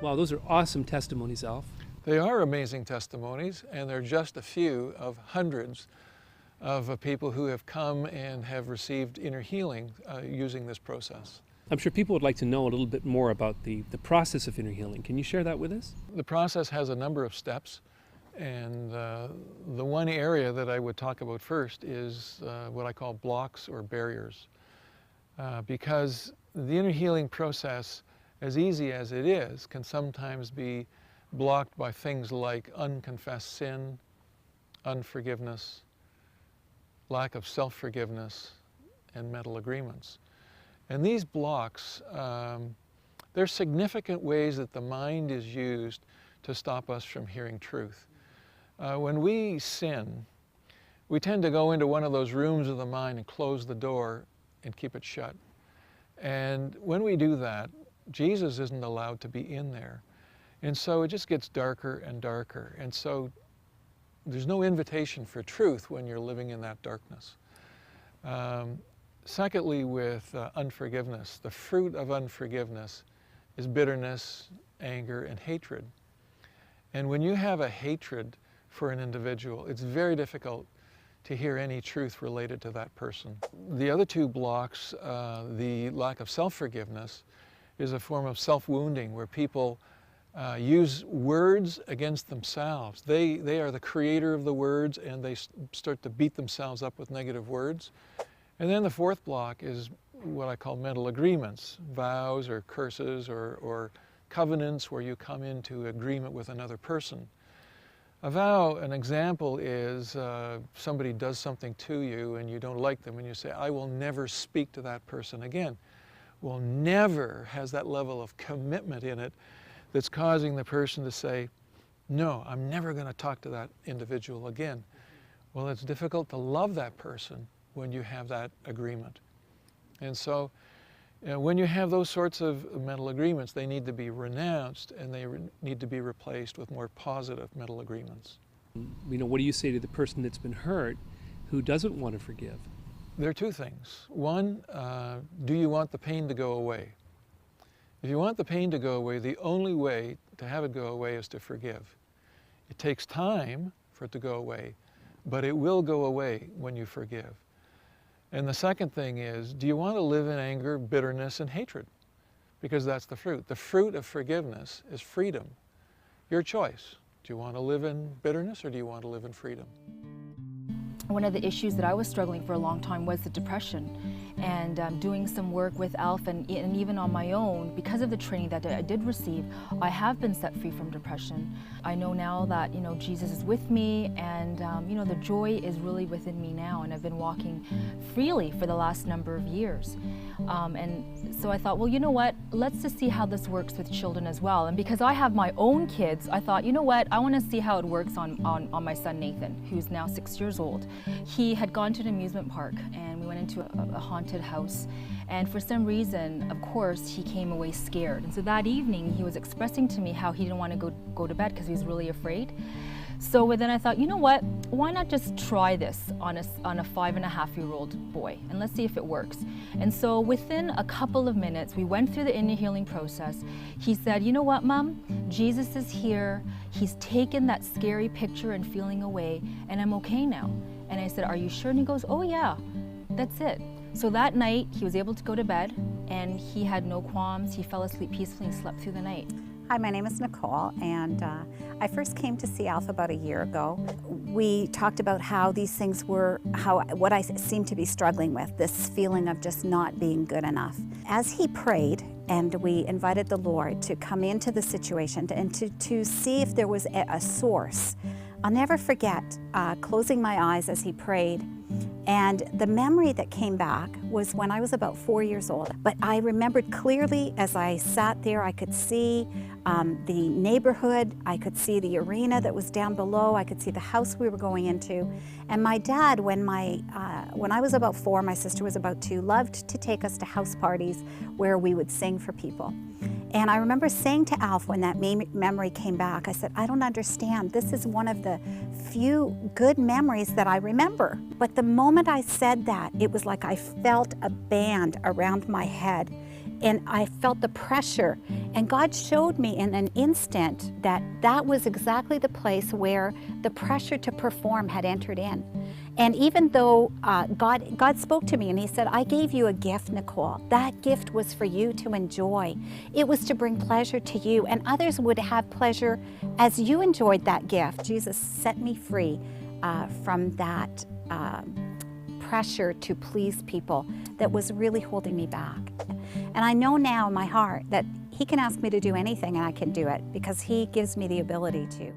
Wow, those are awesome testimonies, Alf. They are amazing testimonies, and they're just a few of hundreds of people who have come and have received inner healing using this process. I'm sure people would like to know a little bit more about the process of inner healing. Can you share that with us? The process has a number of steps, and the one area that I would talk about first is what I call blocks or barriers. Because the inner healing process, as easy as it is, can sometimes be blocked by things like unconfessed sin, unforgiveness, lack of self-forgiveness, and mental agreements. And these blocks, they're significant ways that the mind is used to stop us from hearing truth. When we sin, we tend to go into one of those rooms of the mind and close the door and keep it shut. And when we do that, Jesus isn't allowed to be in there. And so it just gets darker and darker. And so there's no invitation for truth when you're living in that darkness. Secondly, with unforgiveness, the fruit of unforgiveness is bitterness, anger, and hatred. And when you have a hatred for an individual, it's very difficult to hear any truth related to that person. The other two blocks, the lack of self-forgiveness, is a form of self-wounding where people use words against themselves. They are the creator of the words, and they start to beat themselves up with negative words. And then the fourth block is what I call mental agreements, vows or curses or covenants where you come into agreement with another person. A vow, an example is somebody does something to you and you don't like them and you say, I will never speak to that person again. Well, never has that level of commitment in it that's causing the person to say, no, I'm never going to talk to that individual again. Well, it's difficult to love that person when you have that agreement. And so when you have those sorts of mental agreements, they need to be renounced and they need to be replaced with more positive mental agreements. What do you say to the person that's been hurt who doesn't want to forgive? There are two things. One, do you want the pain to go away? If you want the pain to go away, the only way to have it go away is to forgive. It takes time for it to go away, but it will go away when you forgive. And the second thing is, do you want to live in anger, bitterness, and hatred? Because that's the fruit. The fruit of forgiveness is freedom. Your choice. Do you want to live in bitterness or do you want to live in freedom? One of the issues that I was struggling for a long time was the depression. And doing some work with Alf and even on my own, because of the training that I did receive, I have been set free from depression. I know now that, Jesus is with me and, the joy is really within me now, and I've been walking freely for the last number of years. And so I thought, well, you know what, let's just see how this works with children as well. And because I have my own kids, I thought, you know what, I want to see how it works on my son Nathan, who's now 6 years old. He had gone to an amusement park and we went into a haunted house, and for some reason, of course, he came away scared. And so that evening he was expressing to me how he didn't want to go to bed because he was really afraid. So then I thought, you know what, why not just try this on a 5.5-year-old boy and let's see if it works. And so within a couple of minutes, we went through the inner healing process. He said, you know what, Mom, Jesus is here. He's taken that scary picture and feeling away, and I'm okay now. And I said, are you sure? And he goes, oh yeah, that's it. So that night, he was able to go to bed, and he had no qualms. He fell asleep peacefully and slept through the night. Hi, my name is Nicole, and I first came to see Alf about a year ago. We talked about how these things were, what I seemed to be struggling with, this feeling of just not being good enough. As he prayed, and we invited the Lord to come into the situation and to see if there was a source. I'll never forget closing my eyes as he prayed, and the memory that came back was when I was about 4 years old. But I remembered clearly as I sat there, I could see the neighborhood, I could see the arena that was down below, I could see the house we were going into. And my dad, when I was about 4, my sister was about 2, loved to take us to house parties where we would sing for people. And I remember saying to Alf when that memory came back, I said, I don't understand. This is one of the few good memories that I remember. But the moment I said that, it was like I felt a band around my head, and I felt the pressure. And God showed me in an instant that that was exactly the place where the pressure to perform had entered in. And even though God spoke to me and he said, I gave you a gift, Nicole. That gift was for you to enjoy. It was to bring pleasure to you, and others would have pleasure as you enjoyed that gift. Jesus set me free from that pressure to please people that was really holding me back. And I know now in my heart that he can ask me to do anything and I can do it because he gives me the ability to.